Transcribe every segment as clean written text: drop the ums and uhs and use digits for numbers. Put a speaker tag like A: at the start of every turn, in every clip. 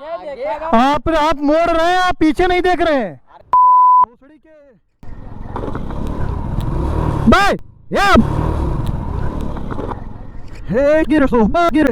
A: आप मोड़ रहे हैं, आप पीछे नहीं देख रहे हैं। भोसड़ी के बाय या हे गिर सो गिर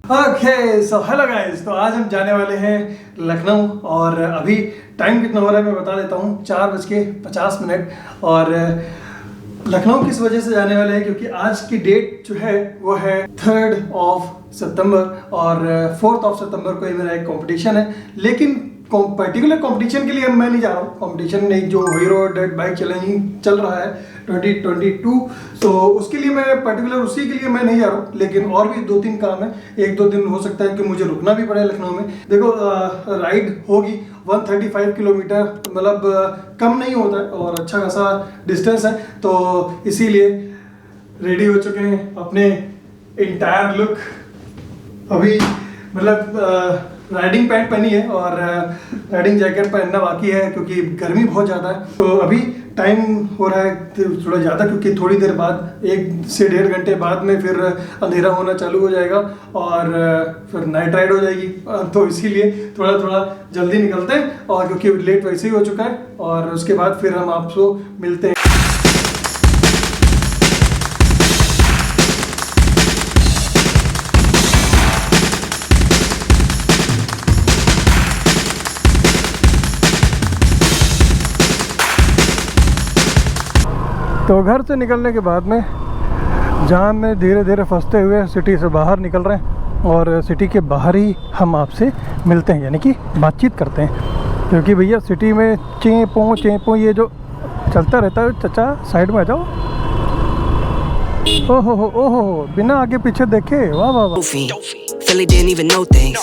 A: ओके सो हेलो गाइस, तो आज हम जाने वाले हैं लखनऊ। और अभी टाइम कितना हो रहा है मैं बता देता हूँ, 4:50। और लखनऊ किस वजह से जाने वाले हैं क्योंकि आज की डेट जो है वो है 3 सितंबर और 4 सितंबर को मेरा एक कंपटीशन है। लेकिन पर्टिकुलर कंपटीशन के लिए मैं नहीं जा रहा हूँ। कंपटीशन एक जो हीरो डर्ट बाइक चैलेंजिंग चल रहा है 2022, तो उसके लिए मैं पर्टिकुलर उसी के लिए मैं नहीं जा रहा हूँ। लेकिन और भी 2-3 काम है, 1-2 दिन हो सकता है कि मुझे रुकना भी पड़े लखनऊ में। देखो राइड होगी 135 किलोमीटर, मतलब कम नहीं होता है और अच्छा खासा डिस्टेंस है। तो इसीलिए रेडी हो चुके हैं अपने इंटायर लुक। अभी मतलब राइडिंग पैंट पहनी है और राइडिंग जैकेट पहनना बाकी है क्योंकि गर्मी बहुत ज़्यादा है। तो अभी टाइम हो रहा है थोड़ा ज़्यादा क्योंकि थोड़ी देर बाद 1 से 1.5 घंटे बाद में फिर अंधेरा होना चालू हो जाएगा और फिर नाइट राइड हो जाएगी। तो इसीलिए थोड़ा जल्दी निकलते हैं और क्योंकि लेट वैसे ही हो चुका है और उसके बाद फिर हम आपको मिलते हैं। तो घर से निकलने के बाद में जाम में धीरे धीरे फंसते हुए सिटी से बाहर निकल रहे हैं और सिटी के बाहर ही हम आपसे मिलते हैं, यानी कि बातचीत करते हैं। क्योंकि भैया सिटी में चें ये जो चलता रहता है। चचा साइड में आ जाओ। ओहो बिना आगे पीछे देखे, वाह वाह वाह।
B: Philly didn't even know things.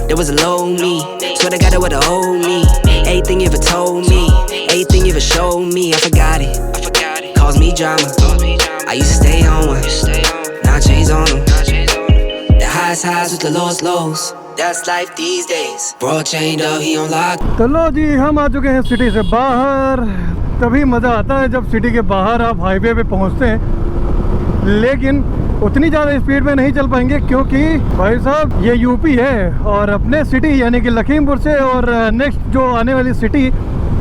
B: There was a low me. Swear to God it would've owed me. Everything you ever told me, everything you ever showed me, I forgot it. Caused me drama. I used to stay on one. Now I changed on them. The highs with the lows. That's life these days. Bro chained up, he on lock.
A: तो लो जी, हम आ चुके हैं city से बाहर। तभी मज़ा आता है जब सिटी के बाहर आप हाईवे पे पहुंचते हैं। लेकिन उतनी ज़्यादा स्पीड में नहीं चल पाएंगे क्योंकि भाई साहब ये यूपी है और अपने सिटी यानी कि लखीमपुर से और नेक्स्ट जो आने वाली सिटी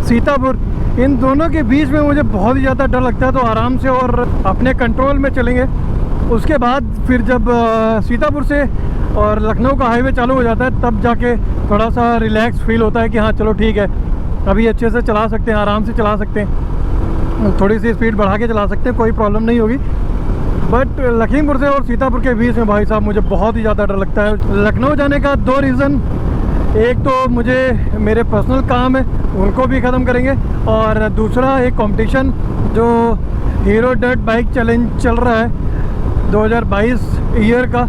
A: सीतापुर, इन दोनों के बीच में मुझे बहुत ही ज़्यादा डर लगता है। तो आराम से और अपने कंट्रोल में चलेंगे। उसके बाद फिर जब सीतापुर से और लखनऊ का हाईवे चालू हो जाता है तब जाके थोड़ा सा रिलैक्स फील होता है कि हाँ चलो ठीक है, अभी अच्छे से चला सकते हैं, आराम से चला सकते हैं, थोड़ी सी स्पीड बढ़ा के चला सकते हैं, कोई प्रॉब्लम नहीं होगी। बट लखीमपुर से और सीतापुर के बीच में भाई साहब मुझे बहुत ही ज़्यादा डर लगता है। लखनऊ जाने का 2 रीज़न, एक तो मुझे मेरे पर्सनल काम है उनको भी ख़त्म करेंगे और दूसरा एक कंपटीशन जो हीरो डर्ट बाइक चैलेंज चल रहा है 2022 ईयर का,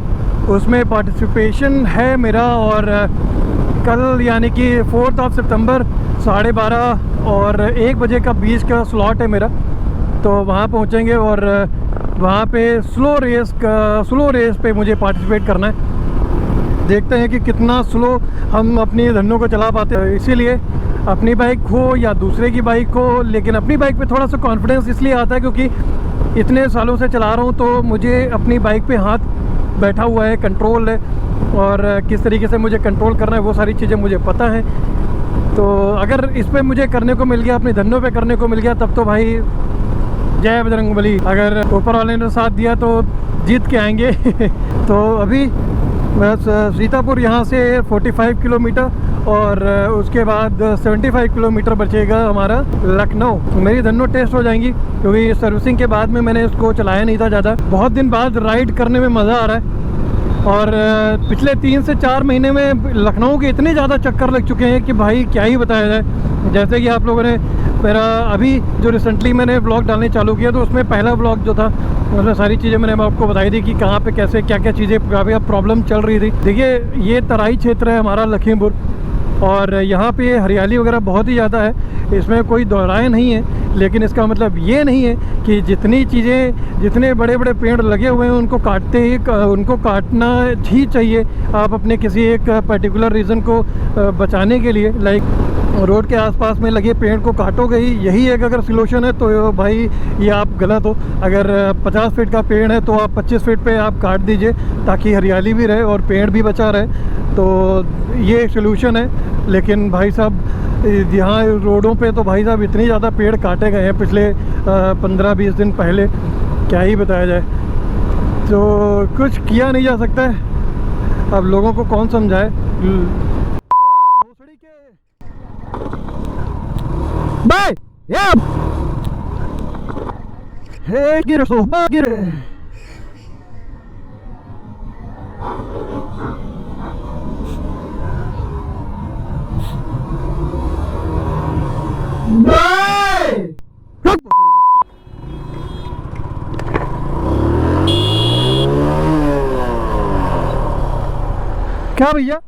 A: उसमें पार्टिसिपेशन है मेरा। और कल यानी कि 4 सितंबर 12:30 और 1 बजे का बीच का स्लॉट है मेरा। तो वहाँ पहुँचेंगे और वहाँ पे स्लो रेस पे मुझे पार्टिसिपेट करना है। देखते हैं कि कितना स्लो हम अपनी धन्नों को चला पाते हैं। इसीलिए अपनी बाइक हो या दूसरे की बाइक हो, लेकिन अपनी बाइक पे थोड़ा सा कॉन्फिडेंस इसलिए आता है क्योंकि इतने सालों से चला रहा हूँ तो मुझे अपनी बाइक पे हाथ बैठा हुआ है, कंट्रोल है और किस तरीके से मुझे कंट्रोल करना है वो सारी चीज़ें मुझे पता है। तो अगर इस पर मुझे करने को मिल गया, अपनी धन्नों पे करने को मिल गया, तब तो भाई जय बजरंगबली। अगर ऊपर वाले ने साथ दिया तो जीत के आएंगे। तो अभी बस सीतापुर यहाँ से 45 किलोमीटर और उसके बाद 75 किलोमीटर बचेगा हमारा लखनऊ। मेरी धन्नो टेस्ट हो जाएंगी क्योंकि सर्विसिंग के बाद में मैंने इसको चलाया नहीं था ज़्यादा। बहुत दिन बाद राइड करने में मज़ा आ रहा है और पिछले 3 से 4 महीने में लखनऊ के इतने ज़्यादा चक्कर लग चुके हैं कि भाई क्या ही बताया जाए। जैसे कि आप लोगों ने मेरा अभी जो रिसेंटली मैंने ब्लॉग डालने चालू किया तो उसमें पहला ब्लॉग जो था उसमें सारी चीज़ें मैंने आपको बताई थी कि कहाँ पे कैसे क्या क्या चीज़ें काफ़ी प्रॉब्लम चल रही थी। देखिए ये तराई क्षेत्र है हमारा लखीमपुर और यहाँ पे हरियाली वगैरह बहुत ही ज़्यादा है, इसमें कोई दोहराए नहीं है। लेकिन इसका मतलब ये नहीं है कि जितनी चीज़ें, जितने बड़े बड़े पेड़ लगे हुए हैं उनको उनको काटना ही चाहिए आप अपने किसी एक पर्टिकुलर रीज़न को बचाने के लिए। लाइक रोड के आसपास में लगे पेड़ को काटोगे ही, यही एक अगर सलूशन है तो भाई ये आप गलत हो। अगर 50 फीट का पेड़ है तो आप 25 फीट पे आप काट दीजिए ताकि हरियाली भी रहे और पेड़ भी बचा रहे, तो ये एक सलूशन है। लेकिन भाई साहब यहाँ रोडों पे तो भाई साहब इतनी ज़्यादा पेड़ काटे गए हैं पिछले 15-20 दिन पहले, क्या ही बताया जाए। तो कुछ किया नहीं जा सकता है, अब लोगों को कौन समझाए। बाय या हे गिर सो गिर क्या भैया,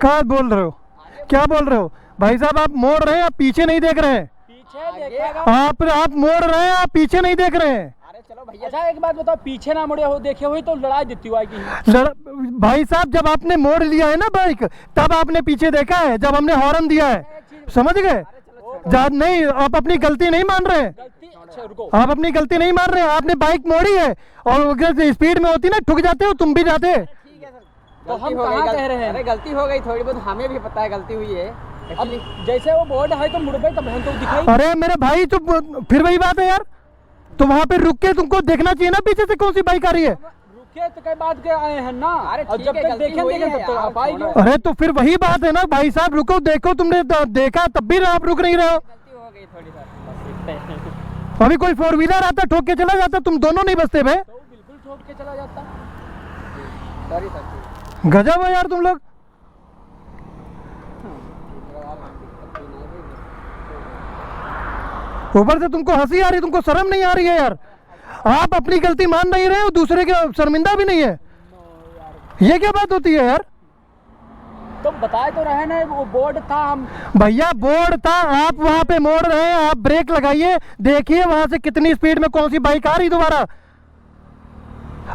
A: क्या बोल रहे हो, क्या बोल रहे हो भाई साहब? आप मोड़ रहे हैं, आप पीछे नहीं देख रहे हैं। आप मोड़ रहे हैं, आप पीछे नहीं देख रहे हैं।
C: अरे चलो भैया, अच्छा एक बात बताओ, पीछे ना मुड़े हो देखे हुए तो लड़ाई देती हुई
A: भाई साहब जब आपने मोड़ लिया है ना बाइक, तब आपने पीछे देखा है जब हमने हॉर्न दिया है, समझ गए? नहीं, आप अपनी गलती नहीं मान रहे हैं, आप अपनी गलती नहीं मान रहे हैं। आपने बाइक मोड़ी है और अगर स्पीड में होती ना ठुक जाते हो, तुम भी जाते।
C: तो हम कहाँ कह रहे हैं? अरे गलती हो गई थोड़ी बहुत, हमें भी पता है गलती हुई है। अब जैसे वो बोर्ड है तो मुड़ गए तो बहन तो दिखाई।
A: अरे मेरे भाई तो फिर वही बात है यार, तो वहाँ पे रुक के तुमको देखना चाहिए ना पीछे से कौन सी बाइक आ रही है।
C: रुके तो कई बात के आए हैं ना, और जब तक देखेंगे तब तक आप आएंगे।
A: अरे तो फिर वही बात है ना भाई साहब, रुको देखो, तुमने देखा तब भी आप रुक नहीं रहे हो।
C: गलती हो गई थोड़ी सा।
A: अभी कोई 4 व्हीलर आता ठोक के चला जाता, तुम दोनों नहीं बचते भाई।
C: तो बिल्कुल ठोक के चला जाता। सॉरी सर,
A: गजब है यार तुम लोग। ऊपर से तुमको हंसी आ रही, तुमको शर्म नहीं आ रही है यार। आप अपनी गलती मान नहीं रहे हो, दूसरे के शर्मिंदा भी नहीं है, ये क्या बात होती है यार?
C: तो बताए तो रहे ना, वो बोर्ड था। हम
A: भैया बोर्ड था, आप वहां पे मोड़ रहे हैं, आप ब्रेक लगाइए, देखिए वहां से कितनी स्पीड में कौन सी बाइक आ रही दोबारा,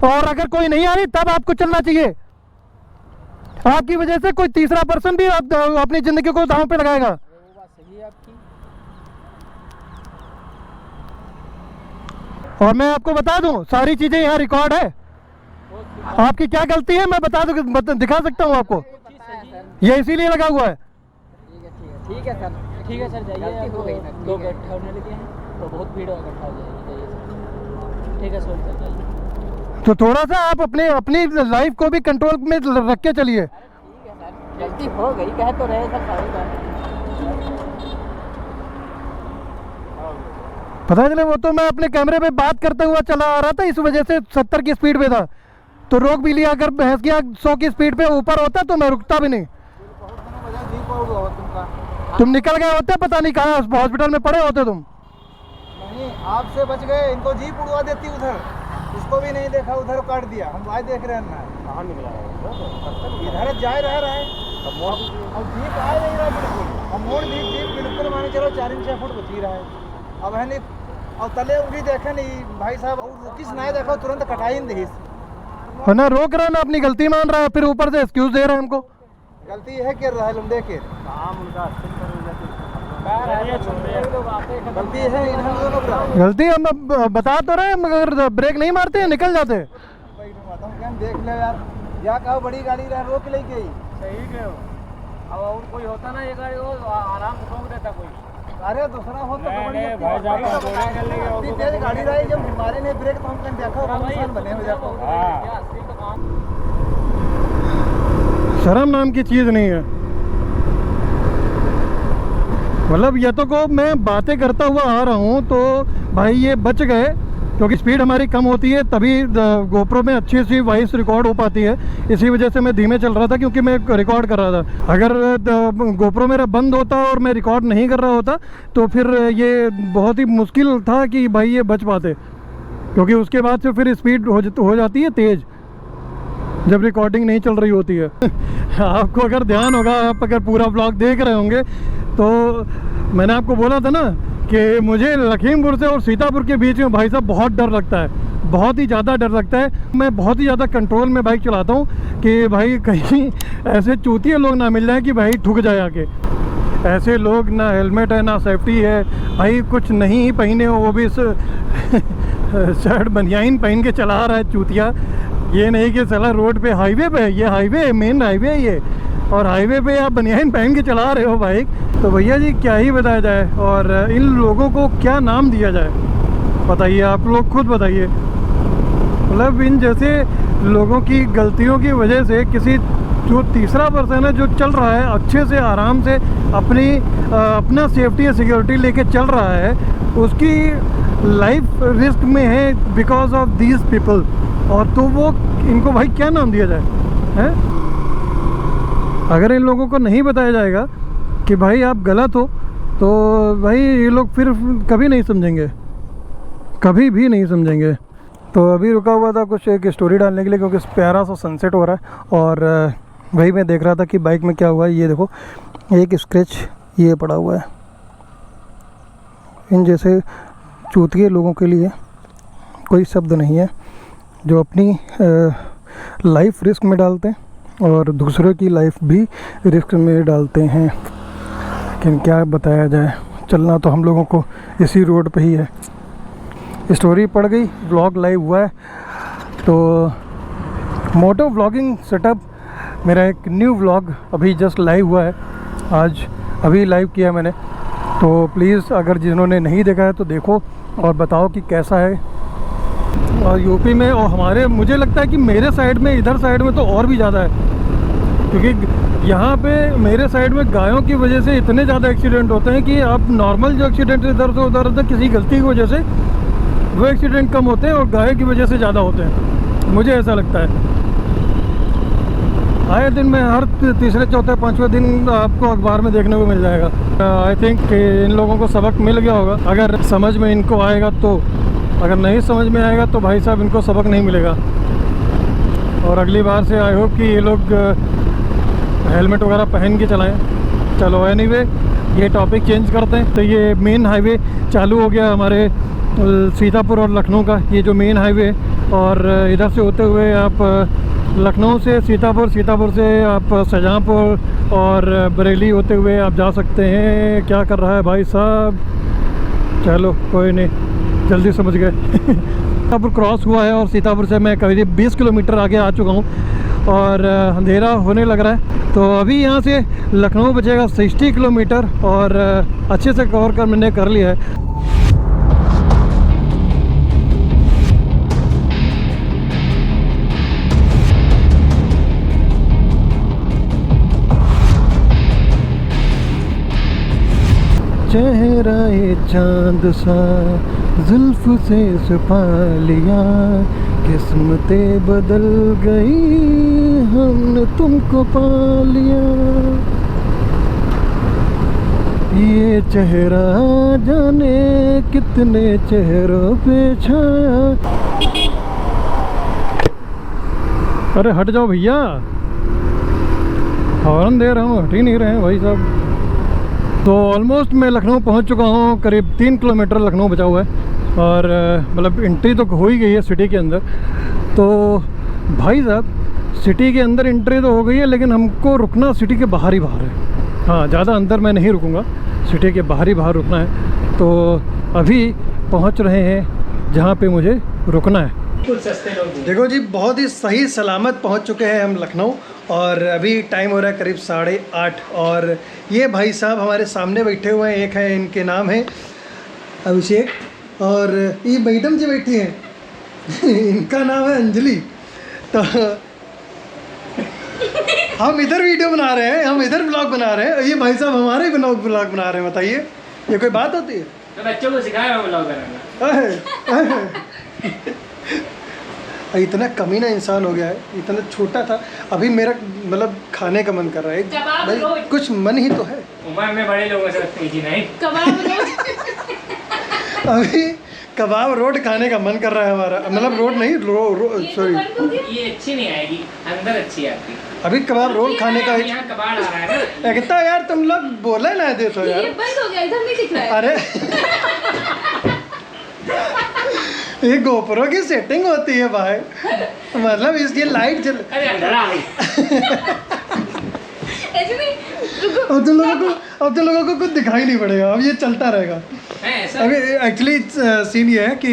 A: और अगर कोई नहीं आ रही तब आपको चलना चाहिए। आपकी वजह से कोई तीसरा पर्सन भी अपनी जिंदगी को दांव पे लगाएगा।
C: वो बात सही है आपकी।
A: और मैं आपको बता दूं, सारी चीजें यहाँ रिकॉर्ड है। आपकी क्या गलती है मैं बता दूं, दिखा सकता हूँ आपको, ये इसीलिए लगा हुआ है।
C: ठीक है सर, ठीक है सर, जाइए। दो गड्ढे होने लगे हैं तो बहुत भीड़ इकट्ठा हो जाएगी, जाइए सर। ठीक है सर, जाइए।
A: तो थोड़ा सा आप अपनी लाइफ को भी कंट्रोल में रख के चलिए।
C: ठीक है सर, गलती हो गई, कह तो रहे सर, सारी बात।
A: पता चले, वो तो मैं अपने कैमरे पे बात करते हुआ चला आ रहा था, इस वजह से 70 की स्पीड पे था तो रोक भी लिया। अगर भैंस की 100 की स्पीड पे ऊपर होता तो मैं रुकता भी नहीं। तुम निकल गए होते, पता नहीं कहाँ हॉस्पिटल में पड़े होते तुम।
D: नहीं, आपसे बच गए, इनको जीप उड़वा देती उधर, उसको भी नहीं देखा, उधर काट दिया। हम आज देख रहे हैं ना, कहाँ निकला इधर जा रहा है, अब जीप आ नहीं रहा बिल्कुल। अब मोड़ दी जीप बिल्कुल, माने चलो 4-6 फुट बची रहा है। अब है नहीं, अब तले उंगली देखे नहीं भाई साहब, किस नहीं देखा तुरंत कटाई नहीं दी
A: ना, रोक रहा ना, अपनी गलती मान रहा है, फिर ऊपर से एक्सक्यूज दे रहा है हमको।
D: गलती है कर रहा है लंबे के गलती है,
A: गलती हम बता तो रहे, मगर ब्रेक नहीं मारते हैं, निकल जाते हैं।
D: देख ले यार, या कहो बड़ी गाड़ी रहा रोक ले गई।
C: सही कहो, अब और कोई होता ना ये गाड़ी आराम से रोक देता कोई।
D: अरे दूसरा हो तो तेज गाड़ी रही, जब हमारे ने ब्रेक तो हम कहीं देखो बने हो जाता।
A: शर्म नाम की चीज नहीं है। मतलब ये तो को मैं बातें करता हुआ आ रहा हूँ तो भाई ये बच गए, क्योंकि स्पीड हमारी कम होती है तभी गोप्रो में अच्छी सी वॉइस रिकॉर्ड हो पाती है। इसी वजह से मैं धीमे चल रहा था, क्योंकि मैं रिकॉर्ड कर रहा था। अगर गोप्रो मेरा बंद होता और मैं रिकॉर्ड नहीं कर रहा होता तो फिर ये बहुत ही मुश्किल था कि भाई ये बच पाते, क्योंकि उसके बाद से फिर स्पीड हो जाती है तेज़। जब रिकॉर्डिंग नहीं चल रही होती है। आपको अगर ध्यान होगा, आप अगर पूरा ब्लॉग देख रहे होंगे तो मैंने आपको बोला था ना कि मुझे लखीमपुर से और सीतापुर के बीच में भाई साहब बहुत डर लगता है, बहुत ही ज़्यादा डर लगता है। मैं बहुत ही ज़्यादा कंट्रोल में बाइक चलाता हूँ कि भाई कहीं ऐसे चूतिए लोग ना मिल जाए कि भाई ठुक जाए आके। ऐसे लोग ना हेलमेट है ना सेफ्टी है, भाई कुछ नहीं पहने हो, वो भी शर्ट बनियाइन पहन के चला रहा है चूतिया। ये नहीं कि चला रोड पे, हाईवे पे है, ये हाईवे है, मेन हाईवे है ये, और हाईवे पे आप बनियाइन पहन के चला रहे हो बाइक। तो भैया जी क्या ही बताया जाए, और इन लोगों को क्या नाम दिया जाए बताइए, आप लोग खुद बताइए। मतलब इन जैसे लोगों की गलतियों की वजह से किसी जो तीसरा पर्सन है जो चल रहा है अच्छे से आराम से अपना सेफ्टी या सिक्योरिटी लेके चल रहा है, उसकी लाइफ रिस्क में है बिकॉज ऑफ दीज पीपल। और तो वो इनको भाई क्या नाम दिया जाए हैं? अगर इन लोगों को नहीं बताया जाएगा कि भाई आप गलत हो तो भाई ये लोग फिर कभी नहीं समझेंगे, कभी भी नहीं समझेंगे। तो अभी रुका हुआ था कुछ एक स्टोरी डालने के लिए क्योंकि प्यारा सा सनसेट हो रहा है, और वही मैं देख रहा था कि बाइक में क्या हुआ है। ये देखो एक स्क्रैच ये पड़ा हुआ है। इन जैसे चूतिए लोगों के लिए कोई शब्द नहीं है जो अपनी लाइफ रिस्क में डालते हैं और दूसरों की लाइफ भी रिस्क में डालते हैं। लेकिन क्या बताया जाए, चलना तो हम लोगों को इसी रोड पे ही है। स्टोरी पड़ गई, व्लॉग लाइव हुआ है। तो मोटो व्लॉगिंग सेटअप मेरा एक न्यू व्लॉग अभी जस्ट लाइव हुआ है, आज अभी लाइव किया मैंने। तो प्लीज़ अगर जिन्होंने नहीं देखा है तो देखो और बताओ कि कैसा है। और यूपी में और हमारे, मुझे लगता है कि मेरे साइड में, इधर साइड में तो और भी ज़्यादा है, क्योंकि यहाँ पे मेरे साइड में गायों की वजह से इतने ज़्यादा एक्सीडेंट होते हैं कि आप नॉर्मल जो एक्सीडेंट इधर से उधर होते हैं किसी गलती की वजह से, वो एक्सीडेंट कम होते हैं और गायों की वजह से ज़्यादा होते हैं, मुझे ऐसा लगता है। आए दिन में हर तीसरे चौथे पाँचवें दिन आपको अखबार में देखने को मिल जाएगा। आई थिंक कि इन लोगों को सबक मिल गया होगा, अगर समझ में इनको आएगा तो। अगर नहीं समझ में आएगा तो भाई साहब इनको सबक नहीं मिलेगा। और अगली बार से आई होप कि ये लोग हेलमेट वगैरह पहन के चलाएं। चलो एनीवे, ये टॉपिक चेंज करते हैं। तो ये मेन हाईवे चालू हो गया हमारे सीतापुर और लखनऊ का, ये जो मेन हाईवे, और इधर से होते हुए आप लखनऊ से सीतापुर, सीतापुर से आप शाहजहाँपुर और बरेली होते हुए आप जा सकते हैं। क्या कर रहा है भाई साहब, चलो कोई नहीं, जल्दी समझ गए। सीतापुर क्रॉस हुआ है और सीतापुर से मैं करीब 20 किलोमीटर आगे आ चुका हूँ और अंधेरा होने लग रहा है। तो अभी यहाँ से लखनऊ बचेगा 60 किलोमीटर और अच्छे से कवर कर मैंने कर लिया है। चेहरा ये चांद सा जुल्फ से छुपा लिया, किस्मतें बदल गई, हमने तुमको पा लिया। ये चेहरा जाने कितने चेहरों पे छाया। अरे हट जाओ भैया, हॉर्न दे रहा हूँ, हट ही नहीं रहे हैं भाई साहब। तो ऑलमोस्ट मैं लखनऊ पहुंच चुका हूं, करीब 3 किलोमीटर लखनऊ बचा हुआ है और मतलब एंट्री तो हो ही गई है सिटी के अंदर। तो भाई साहब सिटी के अंदर एंट्री तो हो गई है, लेकिन हमको रुकना सिटी के बाहर ही बाहर है। हाँ, ज़्यादा अंदर मैं नहीं रुकूंगा, सिटी के बाहर ही बाहर रुकना है। तो अभी पहुंच रहे हैं जहां पे मुझे रुकना है। देखो जी, बहुत ही सही सलामत पहुंच चुके हैं हम लखनऊ और अभी टाइम हो रहा है करीब 8:30। और ये भाई साहब हमारे सामने बैठे हुए हैं, एक है, इनके नाम है अभिषेक, और ये मैडम जी बैठी हैं इनका नाम है अंजलि। तो हम इधर वीडियो बना रहे हैं, हम इधर ब्लॉग बना रहे हैं, ये भाई साहब हमारे ही ब्लॉग बना रहे हैं। बताइए, ये कोई बात होती है?
C: तो बच्चों को सिखाया ब्लॉग बनाना।
A: इतना कमीना इंसान हो गया है, इतना छोटा था, अभी मेरा मतलब खाने का मन कर रहा है भाई, कुछ मन ही तो है।
C: उम्र में बड़े लोगों से तेजी नहीं।
A: अभी कबाब रोड खाने का मन कर रहा है हमारा, मतलब रोड नहीं सॉरी,
C: ये अच्छी नहीं आएगी, अंदर अच्छी आती।
A: अभी कबाब रोल खाने का
C: यहाँ कबाड़ आ रहा है ना।
A: कितना यार तुम लोग बोले ना दे तो यार।
E: ये बंद हो गया, इधर नहीं दिख रहा है।
A: अरे ये गोप्रो की सेटिंग होती है भाई, मतलब इसकी लाइट चल।
C: अरे अंदर आ गई।
E: ऐसे नहीं, रुको।
A: अब तुम लोगों को कुछ दिखाई नहीं पड़ेगा, अब ये चलता रहेगा।
C: ऐसा
A: अभी एक्चुअली सीन ये है कि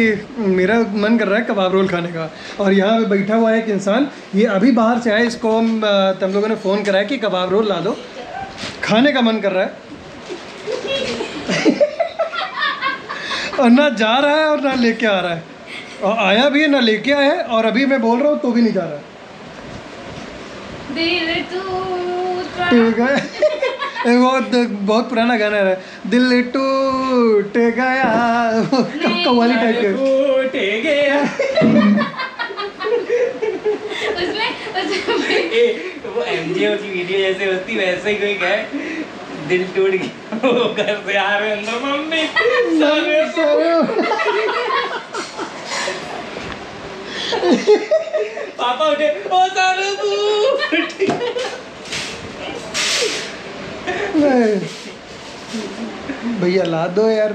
A: मेरा मन कर रहा है कबाब रोल खाने का, और यहाँ पे बैठा हुआ है एक इंसान, ये अभी बाहर से आया, इसको तुम लोगों ने फ़ोन कराया कि कबाब रोल ला दो, खाने का मन कर रहा है। और ना जा रहा है और ना लेके आ रहा है, और आया भी है ना लेके आया है, और अभी मैं बोल रहा हूँ तो भी नहीं जा रहा है।
E: दिल टूटा।
A: ठीक है। एक बहुत पुराना गाना है, दिल टूट गया, कव्वाली टाइप के।
C: टूट गया।
E: उसमें
C: वो एमजीओ की वीडियो जैसे होती वैसे ही कोई कहे दिल टूट गया, वो घर से आ रहे अंदर मम्मी पापा उठे, ओ सारू
A: भैया ला दो यार।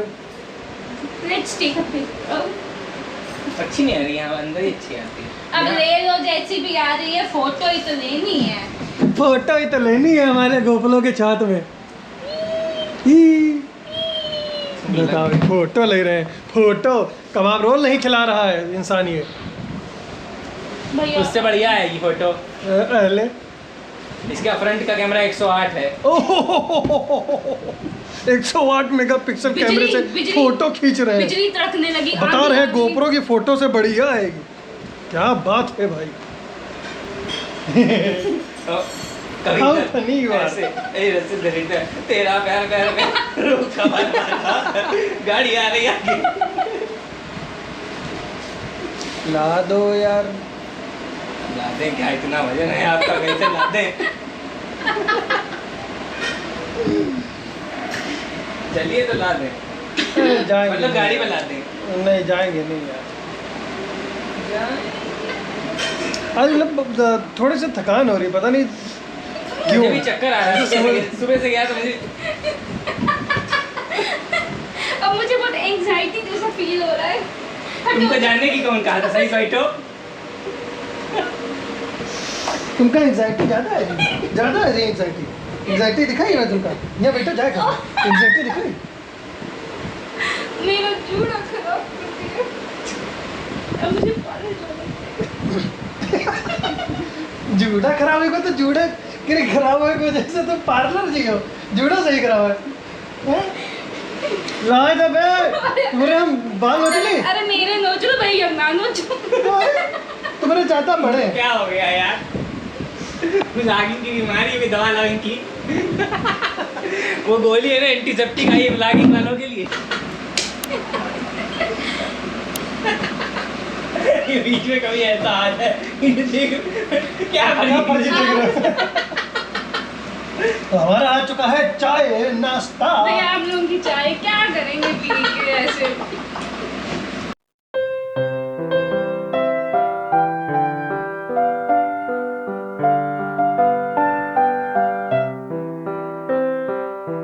E: Let's take a pic.
C: अच्छी नहीं आ रही, यहाँ अंदर ही अच्छी आती है।
E: अब ले लो, जैसी भी आ रही है, फोटो ही तो लेनी है।
A: फोटो ही तो लेनी है हमारे गोपलों के छात में। ही। बताओ, फोटो ले रहे हैं, फोटो। कबाब रोल नहीं खिला रहा है इंसान ये।
E: भैया
C: उससे बढ़िया आएगी फोटो।
A: पहले
C: इसका फ्रंट का कैमरा 108 है।
A: 108 मेगापिक्सल कैमरे से
E: बिजली-
A: फोटो खींच रहे हैं।
E: बिजली तड़कने लगी।
A: बता रहे हैं गोप्रो की फोटो से बढ़िया आएगी। क्या बात है भाई।
C: तो कभी
A: How
C: तक
A: funny you are.
C: ऐसे रस्सी धरी है, तेरा पैर पैर में रुका हुआ गाड़ी आ रही है आगे।
A: ला दो यार।
C: ला दें क्या, इतना वजन है आपका, कैसे ला दें? चलिए तो ला दें,
A: जाएंगे
C: मतलब गाड़ी में ला दें।
A: नहीं, जाएंगे नहीं यार। आज मतलब थोड़े से थकान हो रही है, पता नहीं
C: मुझे भी चक्कर आ रहा है, सुबह से गया तो मुझे
E: अब मुझे बहुत एंजाइटी जैसा फील हो रहा है।
C: तुमको जानने की कौन कहा था, सही बैठो।
A: तुमका एंजाइटी ज़्यादा है एंजाइटी दिखाई ना तुमका। यहाँ बैठो, जाएगा एंजाइटी दिखाई।
E: मेरा जूड़ा खराब कर दिया। अब मुझे पागल होना है।
A: जूड़ा खराब होगा तो जूड़ा खराब होने की वजह से तुम पार्लर जी हो, जूड़ा सही खराब है। लाए तो बे तुम्हारे हम बाल नोचले।
E: अरे मेरे नोचो भाई, अब ना नोचो।
A: तुम्हारे चाहता बड़े।
C: क्या हो गया यार, कुछ आगे की बीमारी में दवा लाओ इनकी। वो गोली है ना एंटीसेप्टिक, आई है ब्लॉगिंग वालों के लिए। ये बीच में कभी ऐसा आता है क्या
A: हमारा आ चुका है चाय नाश्ता।
E: भैया आप लोगों की चाय क्या करेंगे पी के ऐसे।